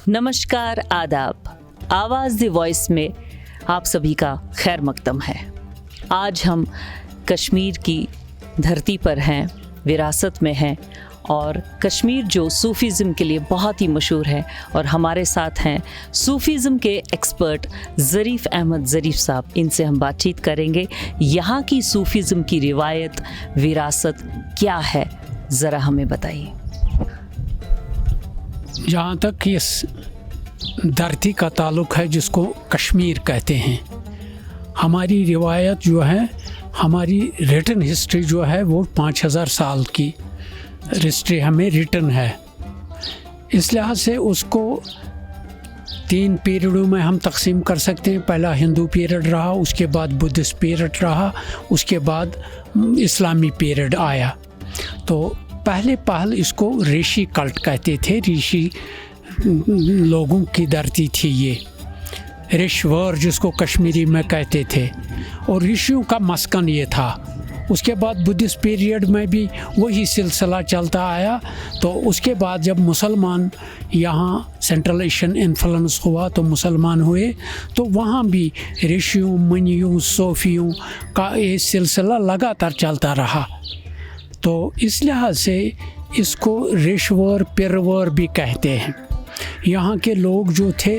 नमस्कार, आदाब। आवाज़ द वॉइस में आप सभी का खैर मकदम है। आज हम कश्मीर की धरती पर हैं, विरासत में हैं, और कश्मीर जो सूफ़ीज़म के लिए बहुत ही मशहूर है। और हमारे साथ हैं सूफ़ीज़म के एक्सपर्ट ज़रीफ़ अहमद ज़रीफ़ साहब। इनसे हम बातचीत करेंगे, यहाँ की सूफ़ीज़म की रिवायत, विरासत क्या है, ज़रा हमें बताइए। जहाँ तक इस धरती का ताल्लुक़ है जिसको कश्मीर कहते हैं, हमारी रिवायत जो है, हमारी रिटन हिस्ट्री जो है वो 5000 साल की हिस्ट्री हमें रिटन है। इस लिहाज से उसको 3 पीरियडों में हम तकसीम कर सकते हैं। पहला हिंदू पीरियड रहा, उसके बाद बुद्धिस्ट पीरियड रहा, उसके बाद इस्लामी पीरियड आया। तो पहल इसको ऋषि कल्ट कहते थे, ऋषि लोगों की धरती थी ये, ऋषवर जिसको कश्मीरी में कहते थे, और ऋषियों का मस्कन ये था। उसके बाद बुद्धिस्ट पीरियड में भी वही सिलसिला चलता आया। तो उसके बाद जब मुसलमान यहाँ सेंट्रल एशियन इन्फ्लुएंस हुआ तो मुसलमान हुए, तो वहाँ भी ऋषियों, मुनियों, सूफियों का ये सिलसिला लगातार चलता रहा। तो इस लिहाज से इसको ऋषवर, पिरवर भी कहते हैं। यहाँ के लोग जो थे,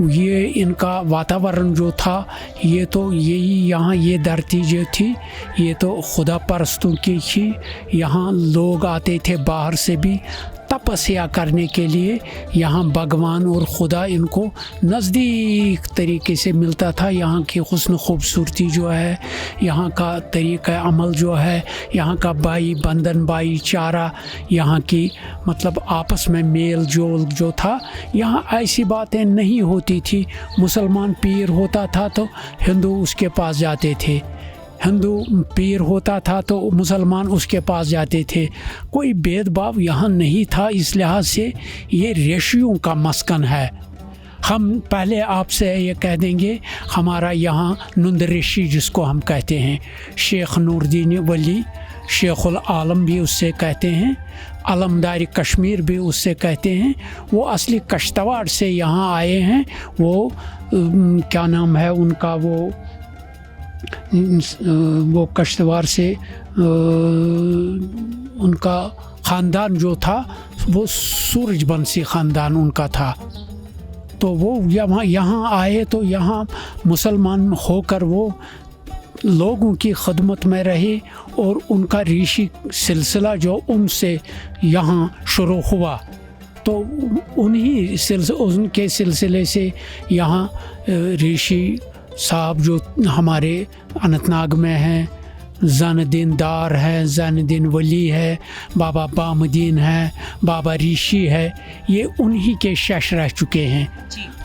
ये इनका वातावरण जो था, ये तो यही, यहाँ ये धरती जो थी ये तो खुदा परस्तों की थी। यहाँ लोग आते थे बाहर से भी तपस्या करने के लिए। यहाँ भगवान और खुदा इनको नज़दीक तरीके से मिलता था। यहाँ की हुस्न खूबसूरती जो है, यहाँ का तरीक़ा अमल जो है, यहाँ का भाई बंधन, भाईचारा, यहाँ की मतलब आपस में मेल जोल जो था, यहाँ ऐसी बातें नहीं होती थी। मुसलमान पीर होता था तो हिंदू उसके पास जाते थे, हिंदू पीर होता था तो मुसलमान उसके पास जाते थे। कोई भेदभाव यहाँ नहीं था। इस लिहाज से ये ऋषियों का मस्कन है। हम पहले आपसे ये कह देंगे, हमारा यहाँ नुंद ऋषि जिसको हम कहते हैं, शेख नूरुद्दीन वली, शेखुल आलम भी उससे कहते हैं, अलमदारी कश्मीर भी उससे कहते हैं। वो असली कश्तवाड़ से यहाँ आए हैं। वो क्या नाम है उनका, वो कश्तवाड़ से उनका ख़ानदान जो था वो सूरजबंशी ख़ानदान उनका था। तो वो यहाँ आए तो यहाँ मुसलमान होकर वो लोगों की खिदमत में रहे, और उनका ऋषि सिलसिला जो उनसे यहाँ शुरू हुआ, तो उनके सिलसिले से यहाँ ऋषि साहब जो हमारे अनंतनाग में हैं, ज़ैनुद्दीन दार है, ज़ैनुद्दीन वली है, बाबा बामुद्दीन है, बाबा ऋषि है, ये उन्हीं के शश रह चुके हैं।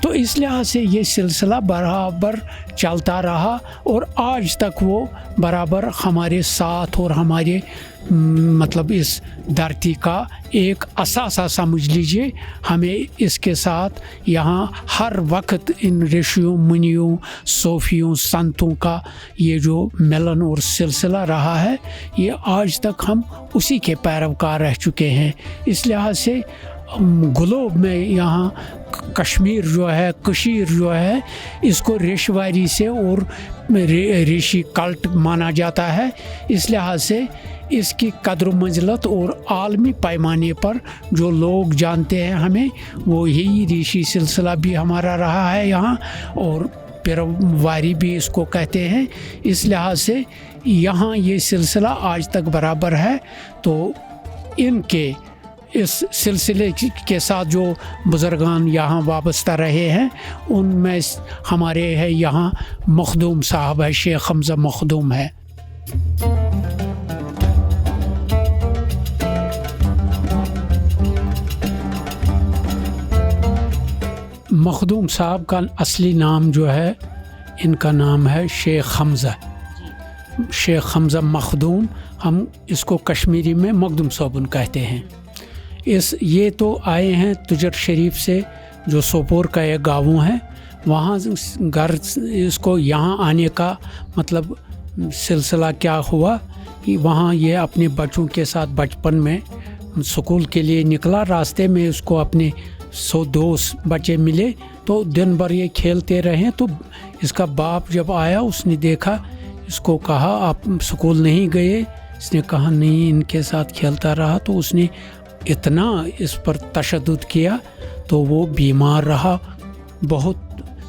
तो इस लिहाज से ये सिलसिला बराबर चलता रहा, और आज तक वो बराबर हमारे साथ, और हमारे मतलब इस धरती का एक असासा समझ लीजिए। हमें इसके साथ यहाँ हर वक्त इन ऋषियों, मुनियों, सूफियों, संतों का ये जो मिलन और सिलसिला रहा है, ये आज तक हम उसी के पैरवकार रह चुके हैं। इस लिहाज से ग्लोब में यहाँ कश्मीर जो है, कशीर जो है, इसको ऋषवारी से और ऋषि कल्ट माना जाता है। इस लिहाज से इसकी कद्र मंजिलत और आलमी पैमाने पर जो लोग जानते हैं हमें, वो यही ऋषि सिलसिला भी हमारा रहा है यहाँ, और पिरवारी भी इसको कहते हैं। इस लिहाज से यहाँ ये सिलसिला आज तक बराबर है। तो इनके इस सिलसिले के साथ जो बुज़ुर्गान यहाँ वाबस्ता रहे हैं, उनमें हमारे है यहाँ मखदूम साहब है, शेख हमज़ा मखदूम है। मखदूम साहब का असली नाम जो है, इनका नाम है शेख हमज़ा, शेख हमज़ा मखदूम। हम इसको कश्मीरी में मखदूम साहब कहते हैं। ये तो आए हैं तुजर शरीफ से, जो सोपोर का एक गाँव है, वहाँ घर इसको यहाँ आने का मतलब सिलसिला क्या हुआ कि वहाँ ये अपने बच्चों के साथ बचपन में स्कूल के लिए निकला। रास्ते में उसको अपने 102 बच्चे मिले तो दिन भर ये खेलते रहे। तो इसका बाप जब आया उसने देखा, इसको कहा आप स्कूल नहीं गए? इसने कहा नहीं, इनके साथ खेलता रहा। तो उसने इतना इस पर तशद्दुद किया तो वो बीमार रहा, बहुत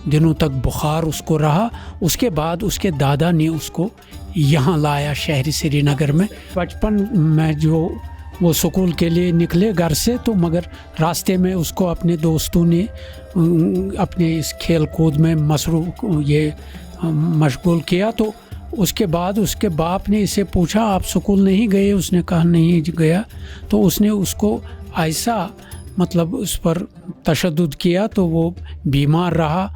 दिनों तक बुखार उसको रहा। उसके बाद उसके दादा ने उसको यहाँ लाया शहर श्रीनगर में। बचपन में जो वो स्कूल के लिए निकले घर से, तो मगर रास्ते में उसको अपने दोस्तों ने अपने इस खेल कूद में मशगूल किया। तो उसके बाद उसके बाप ने इसे पूछा आप स्कूल नहीं गए? उसने कहा नहीं गया। तो उसने उसको ऐसा मतलब उस पर तशद्दुद किया तो वो बीमार रहा,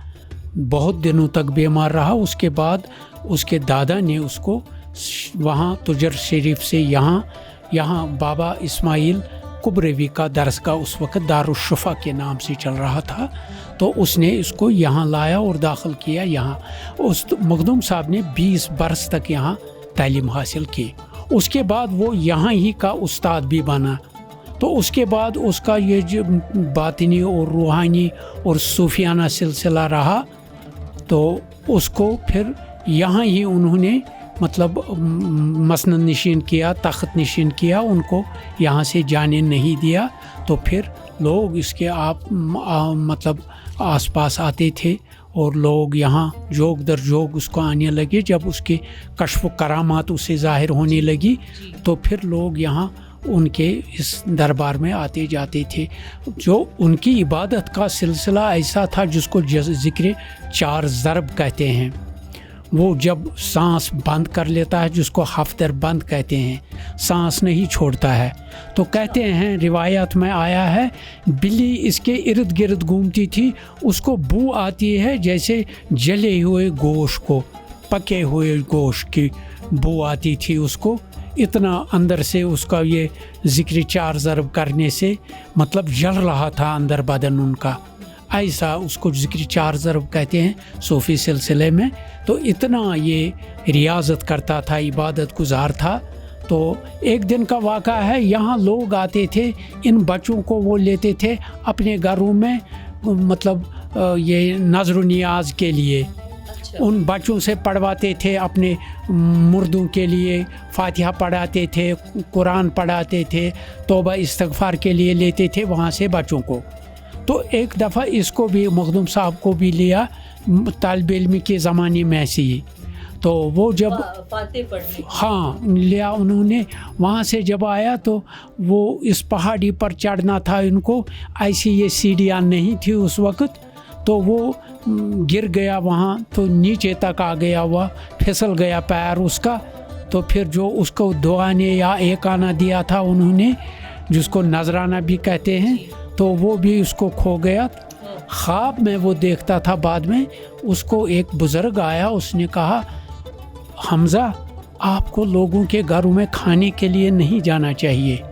बहुत दिनों तक बीमार रहा। उसके बाद उसके दादा ने उसको वहाँ तुजर शरीफ से यहाँ बाबा इस्माइल कुबरेवी का दरसगाह उस वक़्त दारुश्शफ़ा के नाम से चल रहा था, तो उसने इसको यहाँ लाया और दाखिल किया यहाँ। उस मखदूम साहब ने 20 बरस तक यहाँ तालीम हासिल की। उसके बाद वो यहाँ ही का उस्ताद भी बना। तो उसके बाद उसका ये जो बातिनी और रूहानी और सूफियाना सिलसिला रहा, तो उसको फिर यहाँ ही उन्होंने मतलब मसनद नशीन किया, तख्त नशीन किया, उनको यहाँ से जाने नहीं दिया। तो फिर लोग इसके मतलब आसपास आते थे और लोग यहाँ जोग दर जोग उसको आने लगे। जब उसके कश्फ करामात उसे ज़ाहिर होने लगी तो फिर लोग यहाँ उनके इस दरबार में आते जाते थे। जो उनकी इबादत का सिलसिला ऐसा था जिसको ज़िक्र 4 ज़रब कहते हैं। वो जब सांस बंद कर लेता है, जिसको हफ्तर बंद कहते हैं, सांस नहीं छोड़ता है, तो कहते हैं रिवायत में आया है बिल्ली इसके इर्द गिर्द घूमती थी, उसको बू आती है जैसे जले हुए गोश्त को, पके हुए गोश्त की बू आती थी उसको। इतना अंदर से उसका ये ज़िक्र 4 ज़रब करने से मतलब जल रहा था अंदर बदन उनका, ऐसा उसको ज़िक्र 4 ज़रब कहते हैं सूफ़ी सिलसिले में। तो इतना ये रियाज़त करता था, इबादत गुज़ार था। तो एक दिन का वाक़ा है, यहाँ लोग आते थे, इन बच्चों को वो लेते थे अपने घरों में, मतलब ये नज़र नियाज़ के लिए। उन बच्चों से पढ़वाते थे, अपने मुर्दों के लिए फातिहा पढ़ाते थे, कुरान पढ़ाते थे, तौबा इस्तग़फ़ार के लिए लेते थे वहाँ से बच्चों को। तो एक दफ़ा इसको भी मखदूम साहब को भी लिया तालिब इल्मी के ज़माने में ऐसे ही। तो वो जब लिया उन्होंने, वहाँ से जब आया तो वो इस पहाड़ी पर चढ़ना था इनको, ऐसी ये सीढ़ियाँ नहीं थी उस वक़्त, तो वो गिर गया वहाँ, तो नीचे तक आ गया, हुआ फिसल गया पैर उसका। तो फिर जो उसको दुआने या एक आना दिया था उन्होंने, जिसको नजराना भी कहते हैं, तो वो भी उसको खो गया। ख्वाब में वो देखता था, बाद में उसको एक बुज़ुर्ग आया, उसने कहा हमज़ा आपको लोगों के घरों में खाने के लिए नहीं जाना चाहिए,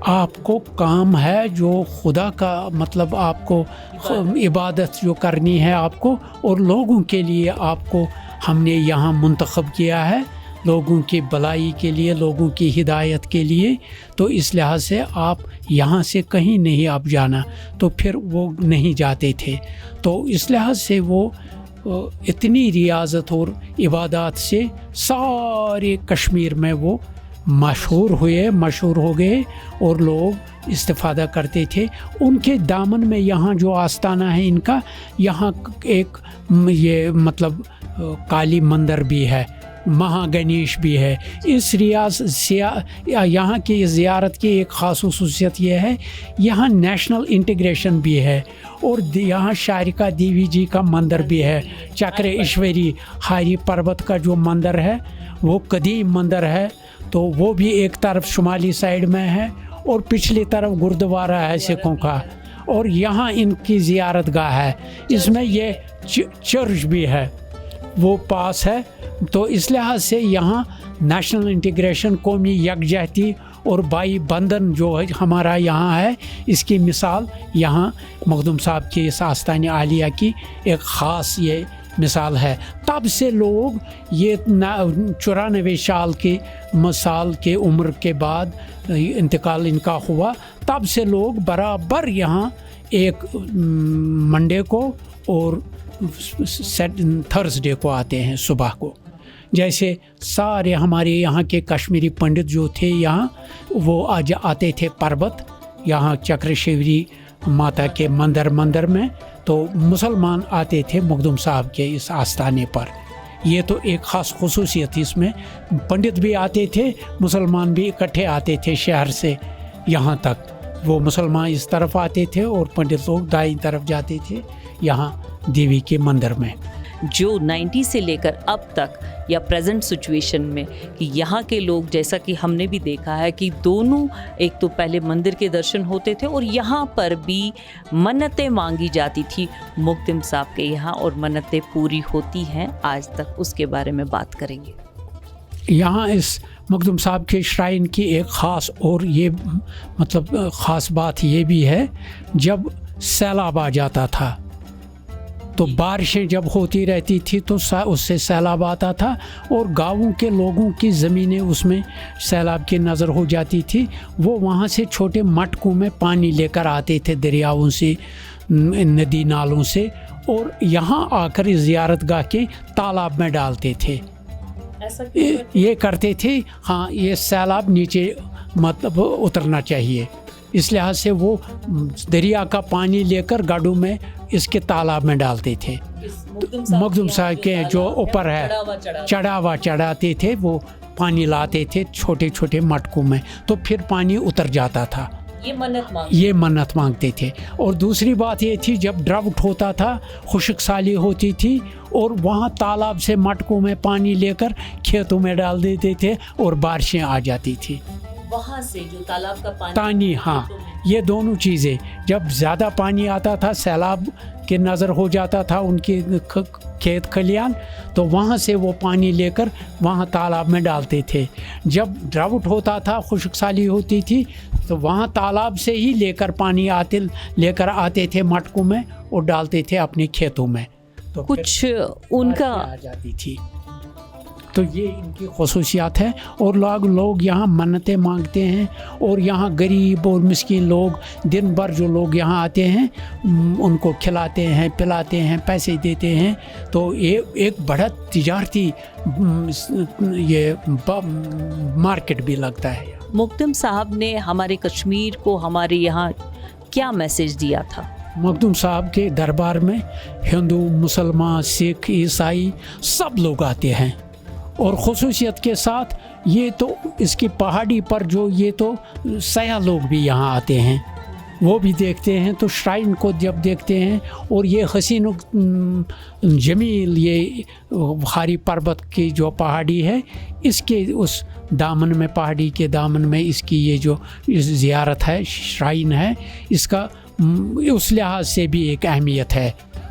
आपको काम है जो खुदा का मतलब आपको इबादत जो करनी है आपको, और लोगों के लिए आपको हमने यहाँ मुंतखब किया है, लोगों की भलाई के लिए, लोगों की हिदायत के लिए। तो इस लिहाज से आप यहाँ से कहीं नहीं आप जाना। तो फिर वो नहीं जाते थे। तो इस लिहाज से वो इतनी रियाज़त और इबादत से सारे कश्मीर में वो मशहूर हो गए और लोग इस्तिफ़ादा करते थे। उनके दामन में यहाँ जो आस्ताना है इनका, यहाँ एक ये मतलब काली मंदिर भी है, महागणेश भी है। इस यहाँ की ज़ियारत की एक ख़ास ख़ुसूसियत यह है, यहाँ नेशनल इंटीग्रेशन भी है, और यहाँ शारिका देवी जी का मंदिर भी है। चक्र ईश्वरी हारी पर्वत का जो मंदिर है वो कदीम मंदिर है, तो वो भी एक तरफ शुमाली साइड में है और पिछली तरफ गुरुद्वारा है सिखों का, और यहाँ इनकी ज़ियारत गाह है। इसमें ये चर्च भी है, वो पास है। तो इस लिहाज से यहाँ नेशनल इंटीग्रेशन, कौमी यकजहती और भाई बंधन जो है हमारा यहाँ है, इसकी मिसाल यहाँ मखदूम साहब की इस आस्ताने आलिया की एक ख़ास ये مثال ہے. تب سے لوگ یہ 94 سال کے عمر کے بعد انتقال ان کا ہوا, تب سے لوگ برابر یہاں ایک منڈے کو اور تھرسڈے کو آتے ہیں صبح کو. جیسے سارے ہمارے یہاں کے کشمیری پنڈت جو تھے یہاں, وہ آج آتے تھے پربت یہاں چکرشیوری ماتا کے مندر میں, تو مسلمان آتے تھے مخدوم صاحب کے اس آستانے پر. یہ تو ایک خاص خصوصیت اس میں, پنڈت بھی آتے تھے, مسلمان بھی اکٹھے آتے تھے شہر سے یہاں تک. وہ مسلمان اس طرف آتے تھے اور پنڈت لوگ دائیں طرف جاتے تھے یہاں دیوی کے مندر میں. جو 90 سے لے کر اب تک یا پریزنٹ سچویشن میں کہ یہاں کے لوگ, جیسا کہ ہم نے بھی دیکھا ہے کہ دونوں, ایک تو پہلے مندر کے درشن ہوتے تھے اور یہاں پر بھی منتیں مانگی جاتی تھی مقدم صاحب کے یہاں, اور منتیں پوری ہوتی ہیں آج تک. اس کے بارے میں بات کریں گے. یہاں اس مقدم صاحب کے شرائن کی ایک خاص اور یہ مطلب خاص بات یہ بھی ہے, جب سیلاب آ جاتا تھا تو بارشیں جب ہوتی رہتی تھی تو اس سے سیلاب آتا تھا اور گاؤں کے لوگوں کی زمینیں اس میں سیلاب کی نظر ہو جاتی تھی. وہ وہاں سے چھوٹے مٹکوں میں پانی لے کر آتے تھے دریاؤں سے, ندی نالوں سے, اور یہاں آ کر اس زیارت گاہ کے تالاب میں ڈالتے تھے. یہ کرتے تھے, ہاں یہ سیلاب نیچے مطلب اترنا چاہیے, اس لحاظ سے وہ دریا کا پانی لے کر گاڑوں میں اس کے تالاب میں ڈالتے تھے. مقدم صاحب کے جو اوپر ہے چڑھاوا چڑھاتے تھے, وہ پانی لاتے تھے چھوٹے چھوٹے مٹکوں میں, تو پھر پانی اتر جاتا تھا. یہ منت مانگتے تھے. اور دوسری بات یہ تھی, جب ڈراؤٹ ہوتا تھا, خشک سالی ہوتی تھی, اور وہاں تالاب سے مٹکوں میں پانی لے کر کھیتوں میں ڈال دیتے تھے اور بارشیں آ جاتی تھی. وہاں سے جو تالاب کا پانی, ہاں یہ دونوں چیزیں, جب زیادہ پانی آتا تھا, سیلاب کے نظر ہو جاتا تھا ان کے کھیت کھلیان, تو وہاں سے وہ پانی لے کر وہاں تالاب میں ڈالتے تھے. جب ڈراؤٹ ہوتا تھا, خشک سالی ہوتی تھی, تو وہاں تالاب سے ہی لے کر پانی لے کر آتے تھے مٹکوں میں اور ڈالتے تھے اپنے کھیتوں میں, تو کچھ ان کا آ جاتی تھی. تو یہ ان کی خصوصیات ہے. اور لوگ یہاں منتیں مانگتے ہیں, اور یہاں غریب اور مسکین لوگ دن بھر جو لوگ یہاں آتے ہیں ان کو کھلاتے ہیں, پلاتے ہیں, پیسے دیتے ہیں. تو یہ ایک بڑا تجارتی یہ مارکیٹ بھی لگتا ہے. مقدم صاحب نے ہمارے کشمیر کو, ہمارے یہاں کیا میسج دیا تھا؟ مقدم صاحب کے دربار میں ہندو, مسلمان, سکھ, عیسائی سب لوگ آتے ہیں. اور خصوصیت کے ساتھ یہ تو اس کی پہاڑی پر جو یہ تو سیاح لوگ بھی یہاں آتے ہیں, وہ بھی دیکھتے ہیں. تو شرائن کو جب دیکھتے ہیں, اور یہ حسین جمیل یہ بخاری پربت کی جو پہاڑی ہے, اس کے اس دامن میں, پہاڑی کے دامن میں اس کی یہ جو زیارت ہے, شرائن ہے, اس کا اس لحاظ سے بھی ایک اہمیت ہے.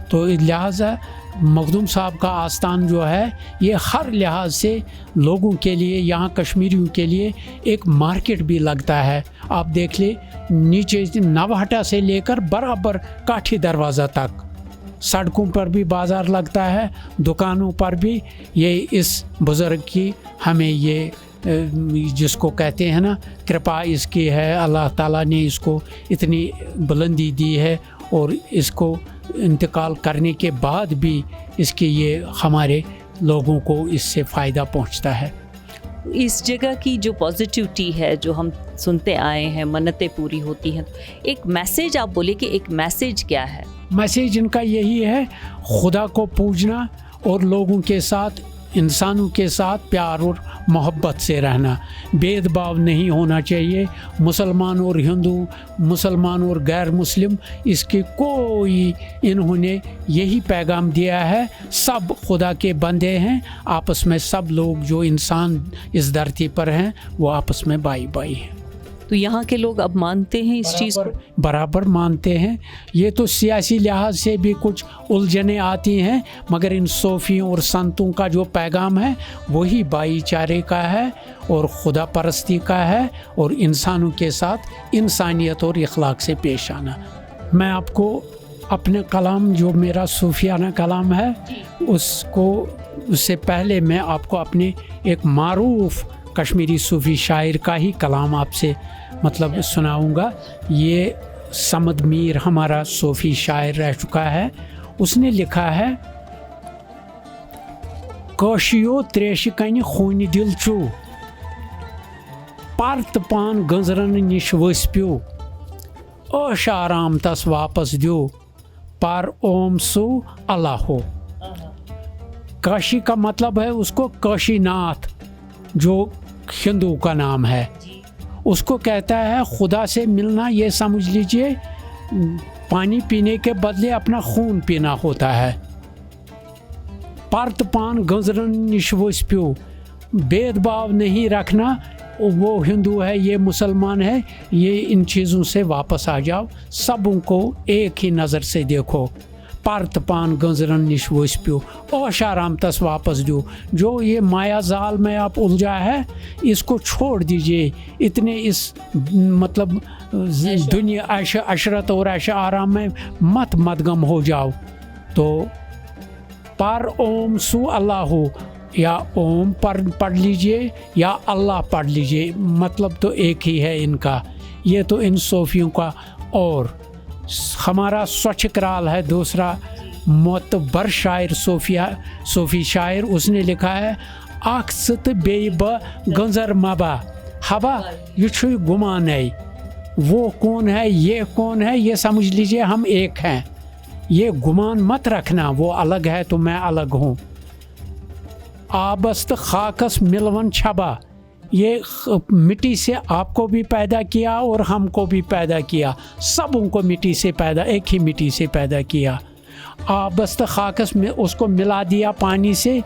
تو لہٰذا مخدوم صاحب کا آستان جو ہے یہ ہر لحاظ سے لوگوں کے لیے, یہاں کشمیریوں کے لیے ایک مارکیٹ بھی لگتا ہے. آپ دیکھ لیں, نیچے نوہٹا سے لے کر برابر کاٹھی دروازہ تک سڑکوں پر بھی بازار لگتا ہے, دکانوں پر بھی. یہ اس بزرگ کی ہمیں یہ جس کو کہتے ہیں نا کرپا اس کی ہے, اللہ تعالیٰ نے اس کو اتنی بلندی دی ہے, اور اس کو انتقال کرنے کے بعد بھی اس کی یہ ہمارے لوگوں کو اس سے فائدہ پہنچتا ہے. اس جگہ کی جو پازیٹیوٹی ہے, جو ہم سنتے آئے ہیں, منتیں پوری ہوتی ہیں, ایک میسیج آپ بولے کہ ایک میسیج کیا ہے؟ میسیج ان کا یہی ہے, خدا کو پوجنا اور لوگوں کے ساتھ, انسانوں کے ساتھ پیار اور محبت سے رہنا. بید باؤ نہیں ہونا چاہیے. مسلمان اور ہندو, مسلمان اور غیر مسلم, اس کی کوئی, انہوں نے یہی پیغام دیا ہے, سب خدا کے بندے ہیں. آپس میں سب لوگ جو انسان اس دھرتی پر ہیں وہ آپس میں بھائی بھائی ہیں. تو یہاں کے لوگ اب مانتے ہیں اس چیز کو, برابر مانتے ہیں. یہ تو سیاسی لحاظ سے بھی کچھ الجھنیں آتی ہیں, مگر ان صوفیوں اور سنتوں کا جو پیغام ہے وہی بھائی چارے کا ہے اور خدا پرستی کا ہے, اور انسانوں کے ساتھ انسانیت اور اخلاق سے پیش آنا. میں آپ کو अपने कलाम जो मेरा सूफियाना कलाम है उससे पहले मैं आपको अपने एक मारूफ कश्मीरी सूफ़ी शायर का ही कलाम आपसे मतलब सुनाऊंगा। ये समद मीर हमारा सूफ़ी शायर रह चुका है। उसने लिखा है, काशियो त्रेश कन खून दिल चू परत पान गंजरन निश वस्प्यू ओश आराम तस वापस दो पर ओम सु अल्लाह हो। काशी का मतलब है उसको काशीनाथ, जो हिंदू का नाम है, उसको कहता है खुदा से मिलना। ये समझ लीजिए पानी पीने के बदले अपना खून पीना होता है। परत पान गंजरन निश्वस्प्यू, भेदभाव नहीं रखना, वो हिंदू है ये मुसलमान है, ये इन चीज़ों से वापस आ जाओ, सबों को एक ही नज़र से देखो। परत पान गंजरन निश्वस्प्यू ओश आराम तस वापस दो। जो ये माया जाल में आप उलझा है इसको छोड़ दीजिए। इतने इस मतलब दुनिया अशरत और ऐश आराम में मत मदगम हो जाओ। तो पर ओम सु अल्लाह हो, या ओम पढ़ लीजिए या अल्लाह पढ़ लीजिए, मतलब तो एक ही है इनका। ये तो इन सूफियों का। और हमारा स्वच्छ कराल है दूसरा मोतबर शायर सूफी शायर, उसने लिखा है, अक्सत बेब गंजर मबा हवा ये गुमान है। वो कौन है ये कौन है ये समझ लीजिए हम एक हैं। ये गुमान मत रखना वो अलग है तो मैं अलग हूँ। आबस्त खाकस मिलवन छबा, ये मिट्टी से आपको भी पैदा किया और हमको भी पैदा किया, सब उनको मिट्टी से पैदा, एक ही मिट्टी से पैदा किया। आबस्त खाकस में उसको मिला दिया पानी से,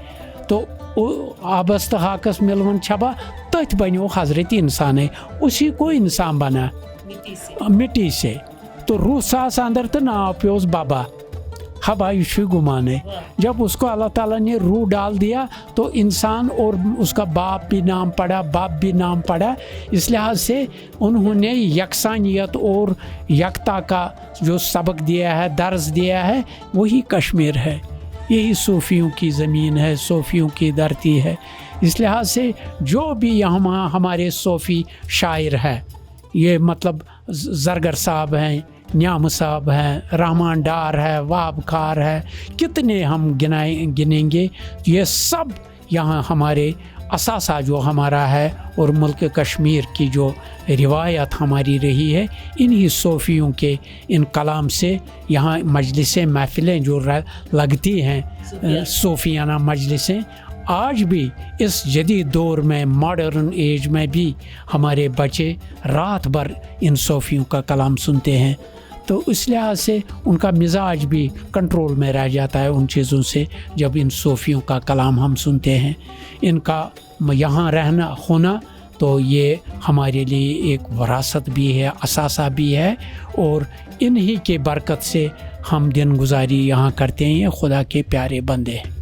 तो आबस्त खाकस मिलवन छबा तथ बनो हजरत इंसान है, उसी को इंसान बना मिट्टी से। तो रूह सास अंदर तो ना प्योस बाबा हवा युशु गुमान है। जब उसको अल्लाह ताला ने रूह डाल दिया तो इंसान और उसका बाप भी नाम पड़ा, बाप भी नाम पड़ा। इस लिहाज से उन्होंने यकसानियत और यकता का जो सबक दिया है, दर्स दिया है, वही कश्मीर है। यही सूफियों की ज़मीन है, सूफियों की धरती है। इस लिहाज से जो भी यहाँ हमारे सूफी शायर है, ये मतलब जरगर साहब हैं, न्याम साहब हैं, रहमान डार है, वाब खार है, कितने हम गिनेंगे। ये सब यहाँ हमारे असासा जो हमारा है और मुल्क कश्मीर की जो रिवायत हमारी रही है, इन्हीं सूफियों के इन कलाम से यहाँ मजलिसें महफिलें जो लगती हैं, सूफियाना मजलिसें, आज भी इस जदीद दौर में मॉडर्न एज में भी हमारे बच्चे रात भर इन सूफियों का कलाम सुनते हैं। तो इस लिहाज से उनका मिजाज भी कंट्रोल में रह जाता है उन चीज़ों से जब इन सूफियों का कलाम हम सुनते हैं। इनका यहाँ रहना होना तो ये हमारे लिए एक वरासत भी है, असासा भी है, और इन्हीं के बरकत से हम दिन गुजारी यहाँ करते हैं। खुदा के प्यारे बंदे हैं।